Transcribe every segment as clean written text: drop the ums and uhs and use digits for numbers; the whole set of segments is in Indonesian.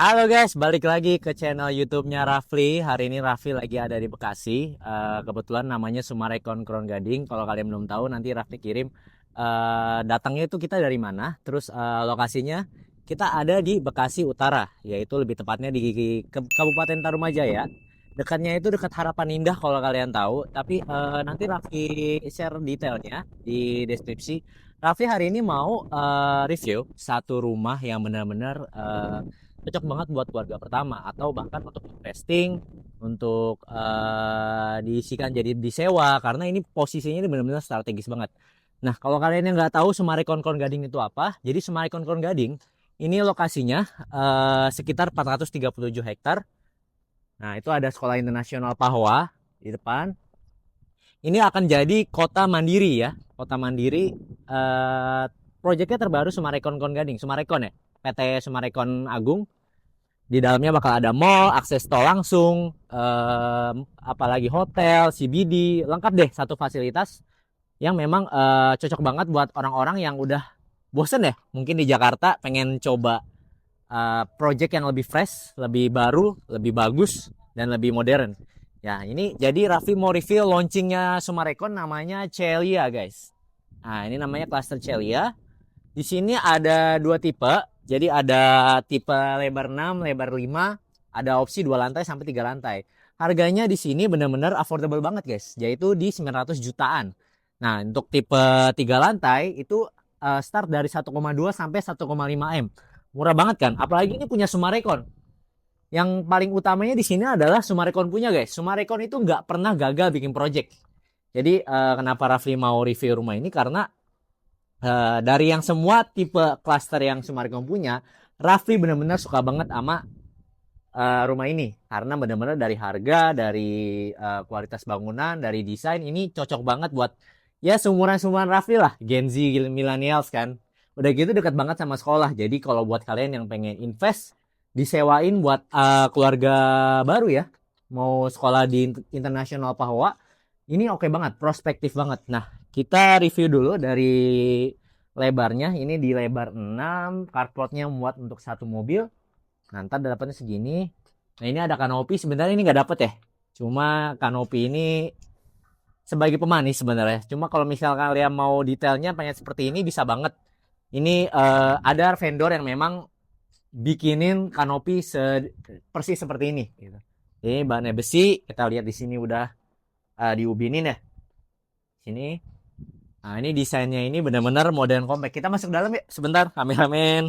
Halo guys, balik lagi ke channel YouTube-nya Rafli. Hari ini Rafli lagi ada di Bekasi. Kebetulan namanya Sumarekon Kron Gading. Kalau kalian belum tahu, nanti Rafli kirim datangnya itu kita dari mana. Terus lokasinya kita ada di Bekasi Utara, yaitu lebih tepatnya di Kabupaten Tarumajaya. Dekatnya itu dekat Harapan Indah kalau kalian tahu. Tapi nanti Rafli share detailnya di deskripsi. Rafli hari ini mau review satu rumah yang benar-benar cocok banget buat keluarga pertama atau bahkan untuk investing, untuk diisikan jadi disewa, karena ini posisinya ini benar-benar strategis banget. Nah, kalau kalian yang nggak tahu Sumarekon Kon Gading itu apa, jadi Sumarekon Kon Gading ini lokasinya sekitar 437 hektar. Nah, itu ada Sekolah Internasional Pahwa di depan. Ini akan jadi kota mandiri ya, kota mandiri. Proyeknya terbaru Sumarekon Kon Gading, Sumarekon ya, PT Sumarekon Agung. Di dalamnya bakal ada mall, akses tol langsung, apalagi hotel, CBD, lengkap deh, satu fasilitas yang memang cocok banget buat orang-orang yang udah bosen ya, mungkin di Jakarta pengen coba project yang lebih fresh, lebih baru, lebih bagus, dan lebih modern. Ya, ini jadi Raffi mau review launchingnya Sumarekon, namanya Celia guys. Nah, ini namanya cluster Celia. Di sini ada dua tipe. Jadi ada tipe lebar 6, lebar 5, ada opsi 2 lantai sampai 3 lantai. Harganya di sini benar-benar affordable banget, guys. Yaitu di 900 jutaan. Nah, untuk tipe 3 lantai itu start dari 1,2 sampai 1,5 M. Murah banget kan? Apalagi ini punya Sumarekon. Yang paling utamanya di sini adalah Sumarekon punya, guys. Sumarekon itu nggak pernah gagal bikin project. Jadi kenapa Rafli mau review rumah ini karena dari yang semua tipe klaster yang Sumarekon punya, Raffi benar-benar suka banget sama rumah ini karena benar-benar dari harga, dari kualitas bangunan, dari desain ini cocok banget buat ya seumuran-seumuran Raffi lah, Gen Z, millennials kan. Udah gitu dekat banget sama sekolah. Jadi kalau buat kalian yang pengen invest, disewain buat keluarga baru ya, mau sekolah di Internasional Pahwa, ini oke banget, prospektif banget. Nah, kita review dulu dari lebarnya. Ini di lebar 6, carportnya muat untuk satu mobil. Nah, ntar dapatnya segini. Nah, ini ada kanopi. Sebenarnya ini nggak dapet ya. Cuma kanopi ini sebagai pemanis sebenarnya. Cuma kalau misal kalian mau detailnya pengen seperti ini bisa banget. Ini ada vendor yang memang bikinin kanopi persis seperti ini. Gitu. Ini bahannya besi. Kita lihat di sini udah diubinin ya. Sini. Nah, ini desainnya ini benar-benar modern compact. Kita masuk dalam ya, sebentar, kameramen.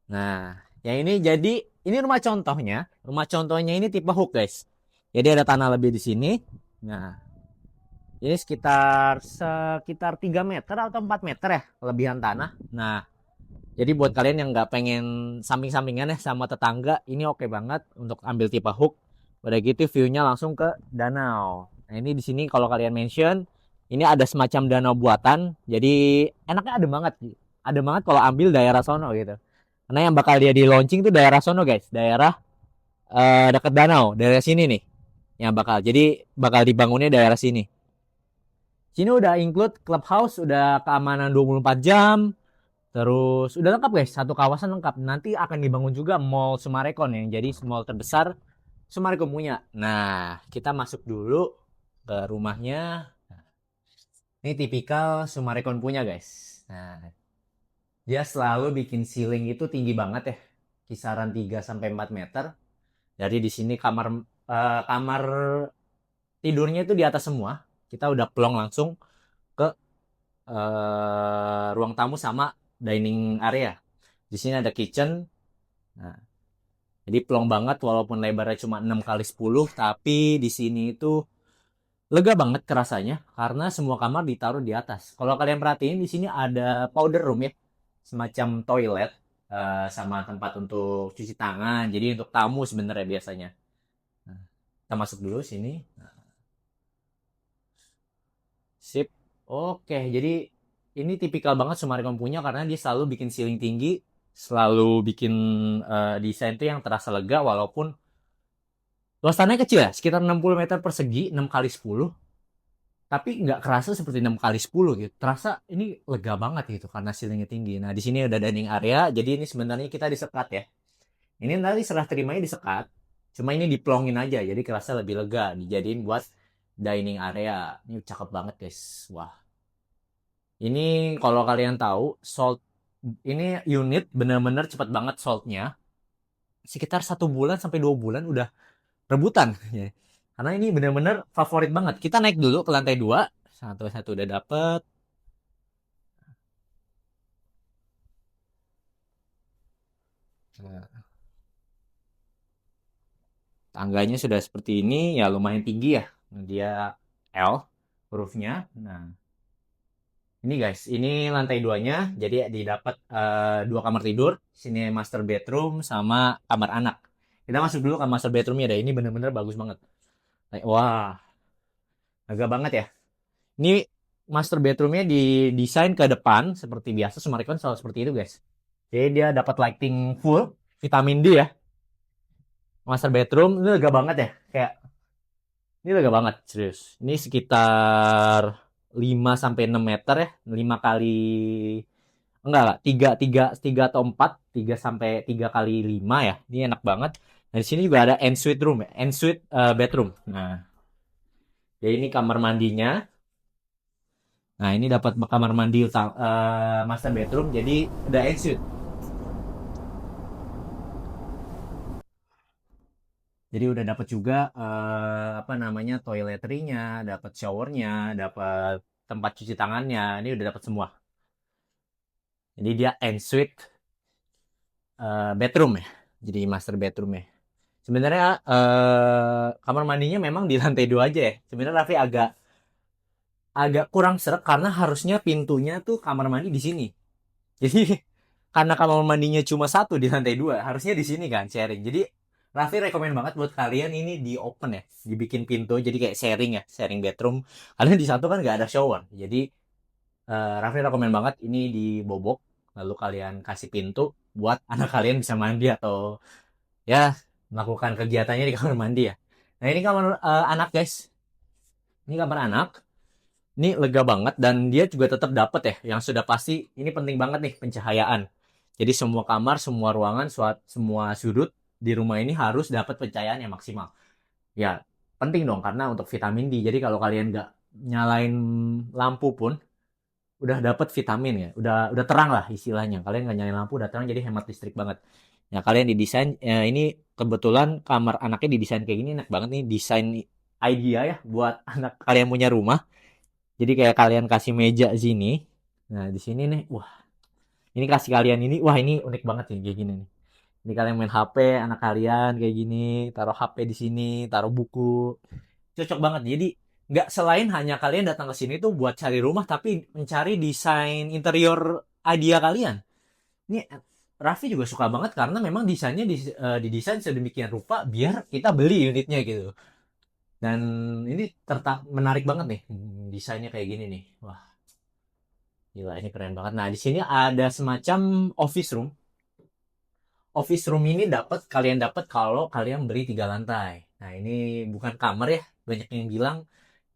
Nah, yang ini jadi ini rumah contohnya. Rumah contohnya ini tipe hook, guys. Jadi ada tanah lebih di sini. Nah, ini sekitar 3 meter atau 4 meter ya kelebihan tanah. Nah, jadi buat kalian yang nggak pengen samping-sampingan ya sama tetangga, ini oke banget untuk ambil tipe hook. Udah gitu view-nya langsung ke danau. Nah, ini di sini kalau kalian mention, ini ada semacam danau buatan. Jadi enaknya ada banget. Ada banget kalau ambil daerah sono gitu. Karena yang bakal dia di launching tuh daerah sono, guys. Daerah dekat danau, daerah sini nih. Yang bakal. Jadi bakal dibangunnya daerah sini. Sini udah include clubhouse, udah keamanan 24 jam. Terus udah lengkap, guys. Satu kawasan lengkap. Nanti akan dibangun juga Mall Sumarekon yang jadi mall terbesar Sumarekon punya. Nah, kita masuk dulu ke rumahnya. Ini tipikal Sumarekon punya, guys. Nah, dia selalu bikin ceiling itu tinggi banget ya. Kisaran 3 sampai 4 meter. Jadi di sini kamar tidurnya itu di atas semua. Kita udah plong langsung ke ruang tamu sama dining area. Di sini ada kitchen. Nah, jadi plong banget walaupun lebarnya cuma 6 kali 10, tapi di sini itu lega banget kerasanya karena semua kamar ditaruh di atas. Kalau kalian perhatiin di sini ada powder room ya, semacam toilet sama tempat untuk cuci tangan. Jadi untuk tamu sebenarnya biasanya. Nah, kita masuk dulu sini. Nah, sip. Oke, jadi ini tipikal banget Summarecon punya karena dia selalu bikin ceiling tinggi, selalu bikin desain tuh yang terasa lega walaupun luas tanahnya kecil ya, sekitar 60 meter persegi, 6 kali 10. Tapi nggak kerasa seperti 6 kali 10 gitu. Terasa ini lega banget gitu karena ceilingnya tinggi. Nah, di sini ada dining area. Jadi ini sebenarnya kita disekat ya. Ini nanti serah terimanya disekat, cuma ini diplongin aja, jadi kerasa lebih lega, dijadiin buat dining area. Ini cakep banget guys. Wah, ini kalau kalian tahu salt ini unit bener-bener cepet banget saltnya. Sekitar 1 bulan sampai 2 bulan udah rebutan. Karena ini bener-bener favorit banget. Kita naik dulu ke lantai 2. Satu udah dapet. Nah, tangganya sudah seperti ini, ya lumayan tinggi ya. Dia L hurufnya. Nah, ini guys, ini lantai 2-nya. Jadi didapat 2 kamar tidur. Sini master bedroom sama kamar anak. Kita masuk dulu ke master bedroomnya deh. Ini bener-bener bagus banget. Wah, agak banget ya. Ini master bedroomnya didesain ke depan seperti biasa. Sumarekon selalu seperti itu guys. Jadi dia dapat lighting full, vitamin D ya. Master bedroom ini lega banget ya. Kayak ini lega banget serius. Ini sekitar 5 sampai 6 meter ya. 5 kali enggak lah, 3 atau 4, 3 sampai 3 kali 5 ya. Ini enak banget. Nah, di sini juga ada ensuite room ya, ensuite bedroom. Nah, jadi ini kamar mandinya. Nah, ini dapat kamar mandi master bedroom, jadi udah ensuite. Jadi udah dapat juga apa namanya toiletry-nya, dapat showernya, dapat tempat cuci tangannya. Ini udah dapat semua. Jadi dia ensuite bedroom ya. Jadi master bedroom ya. Sebenarnya kamar mandinya memang di lantai 2 aja ya. Sebenarnya Raffi agak agak kurang seret karena harusnya pintunya tuh kamar mandi di sini. Jadi karena kamar mandinya cuma satu di lantai 2, harusnya di sini kan sharing. Jadi Raffi rekomen banget buat kalian ini di open ya, dibikin pintu jadi kayak sharing ya, sharing bedroom. Karena di satu kan nggak ada shower. Jadi Raffi rekomen banget ini dibobok, lalu kalian kasih pintu buat anak kalian bisa mandi atau ya melakukan kegiatannya di kamar mandi ya. Nah ini kamar anak guys, ini kamar anak. Ini lega banget dan dia juga tetap dapat ya. Yang sudah pasti ini penting banget nih pencahayaan. Jadi semua kamar, semua ruangan, semua sudut di rumah ini harus dapat pencahayaan yang maksimal. Ya penting dong karena untuk vitamin D. Jadi kalau kalian nggak nyalain lampu pun udah dapat vitamin ya. Udah terang lah istilahnya. Kalian nggak nyalain lampu udah terang jadi hemat listrik banget. Ya kalian didesain ini kebetulan kamar anaknya didesain kayak gini enak banget nih desain idea ya buat anak kalian punya rumah. Jadi kayak kalian kasih meja sini. Nah, di sini nih, wah, ini kasih kalian ini, wah ini unik banget sih kayak gini nih. Ini kalian main HP, anak kalian kayak gini, taruh HP di sini, taruh buku. Cocok banget. Jadi nggak selain hanya kalian datang ke sini tuh buat cari rumah, tapi mencari desain interior idea kalian. Ini Raffi juga suka banget karena memang desainnya didesain sedemikian rupa biar kita beli unitnya gitu. Dan ini menarik banget nih desainnya kayak gini nih. Wah, gila ini keren banget. Nah, di sini ada semacam office room. Office room ini kalian dapat kalau kalian beli 3 lantai. Nah, ini bukan kamar ya. Banyak yang bilang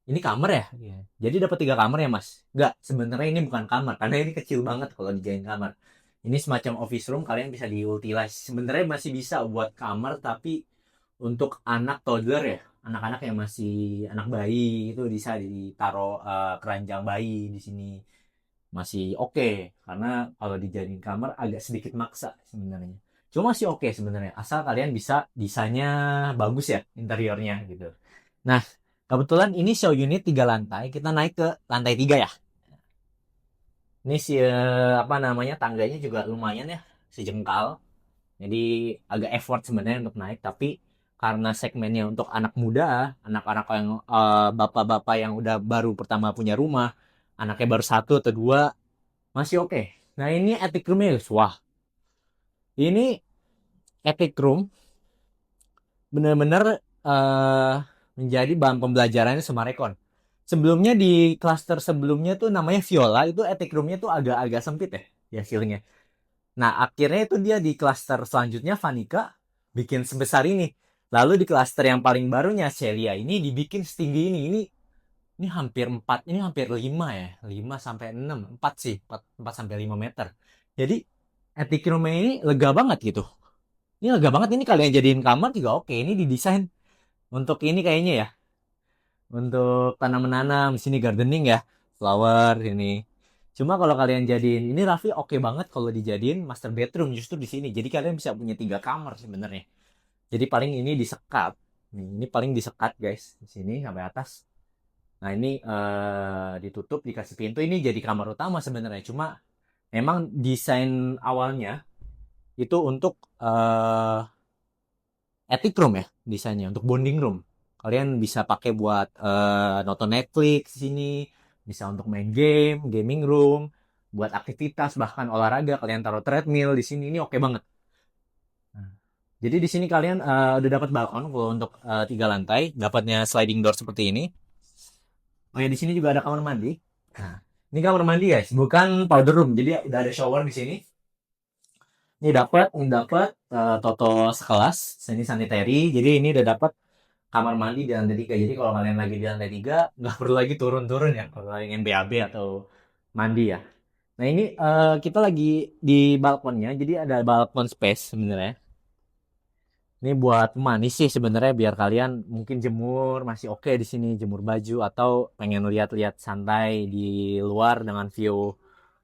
ini kamar ya. Iya. Jadi dapat 3 kamar ya, Mas? Enggak, sebenarnya ini bukan kamar karena ini kecil banget kalau dijadiin kamar. Ini semacam office room kalian bisa diutilize. Sebenarnya masih bisa buat kamar tapi untuk anak toddler ya, anak-anak yang masih anak bayi itu bisa ditaruh keranjang bayi di sini masih oke karena kalau dijadiin kamar agak sedikit maksa sebenarnya. Cuma sih oke sebenarnya asal kalian bisa desainnya bagus ya interiornya gitu. Nah, kebetulan ini show unit 3 lantai, kita naik ke lantai 3 ya. Ini si apa namanya tangganya juga lumayan ya, sejengkal. Jadi agak effort sebenarnya untuk naik, tapi karena segmennya untuk anak muda, anak-anak yang bapak-bapak yang udah baru pertama punya rumah, anaknya baru 1 atau 2, masih oke. Nah ini attic room ya, wah ini attic room bener-bener menjadi bahan pembelajarannya Sumarekon. Sebelumnya di klaster sebelumnya tuh namanya Viola, itu attic roomnya tuh agak-agak sempit ya feelingnya. Nah, akhirnya itu dia di klaster selanjutnya Vanica bikin sebesar ini. Lalu di klaster yang paling barunya Celia ini dibikin setinggi ini. Ini hampir 4, ini hampir 5 ya. 5 sampai 6, 4 sih, 4 sampai 5 meter. Jadi attic room ini lega banget gitu. Ini lega banget, ini kalian jadiin kamar juga oke. Ini didesain untuk ini kayaknya ya. Untuk tanam-menanam, di sini gardening ya. Flower ini. Cuma kalau kalian jadiin ini Raffi oke banget kalau dijadiin master bedroom justru di sini. Jadi kalian bisa punya 3 kamar sebenarnya. Jadi paling ini disekat. Nih, ini paling disekat guys di sini sampai atas. Nah, ini ditutup dikasih pintu. Ini jadi kamar utama sebenarnya. Cuma memang desain awalnya itu untuk attic room ya desainnya, untuk bonding room. Kalian bisa pakai buat nonton Netflix di sini, bisa untuk main game, gaming room, buat aktivitas bahkan olahraga. Kalian taruh treadmill di sini, ini oke banget. Nah, jadi di sini kalian udah dapat balkon kalau untuk 3 lantai, dapatnya sliding door seperti ini. Oh ya, di sini juga ada kamar mandi. Nah, ini kamar mandi guys, bukan powder room. Jadi udah ada shower di sini. Ini dapat Toto sekelas, ini sanitary. Jadi ini udah dapat kamar mandi di lantai 3. Jadi kalau kalian lagi di lantai 3, nggak perlu lagi turun-turun ya kalau kalian ingin BAB atau mandi ya. Nah, ini kita lagi di balkonnya. Jadi ada balkon space sebenarnya. Ini buat manis sih sebenarnya, biar kalian mungkin jemur masih oke di sini, jemur baju atau pengen lihat-lihat santai di luar dengan view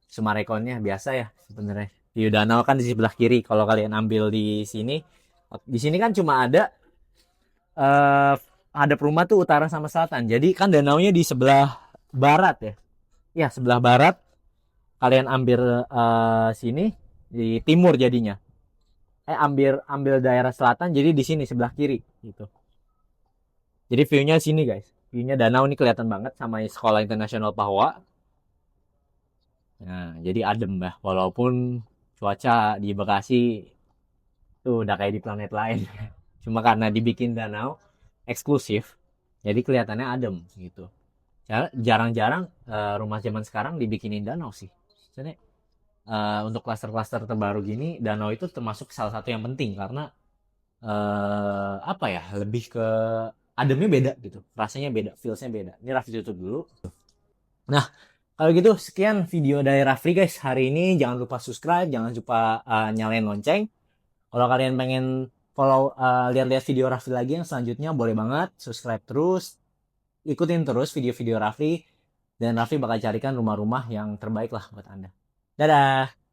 Sumarekonnya biasa ya sebenarnya. View danau kan di sebelah kiri. Kalau kalian ambil di sini kan cuma eh hadap rumah tuh utara sama selatan. Jadi kan danaunya di sebelah barat ya. Ya, sebelah barat. Kalian ambil sini di timur jadinya. Ambil ambil daerah selatan jadi di sini sebelah kiri gitu. Jadi view-nya sini guys. View-nya danau ini kelihatan banget sama Sekolah Internasional Pahwa. Nah, jadi adem ya. Walaupun cuaca di Bekasi tuh udah kayak di planet lain. Cuma karena dibikin danau eksklusif, jadi kelihatannya adem gitu. Jarang-jarang rumah zaman sekarang dibikinin danau sih. Jadi untuk klaster-klaster terbaru gini, danau itu termasuk salah satu yang penting karena apa ya, lebih ke ademnya beda gitu, rasanya beda, feelsnya beda. Ini Raffi tutup dulu. Nah, kalau gitu sekian video dari Raffi guys hari ini. Jangan lupa subscribe, jangan lupa nyalain lonceng. Kalau kalian pengen follow lihat-lihat video Raffi lagi yang selanjutnya, boleh banget subscribe terus, ikutin terus video-video Raffi, dan Raffi bakal carikan rumah-rumah yang terbaik lah buat Anda. Dadah.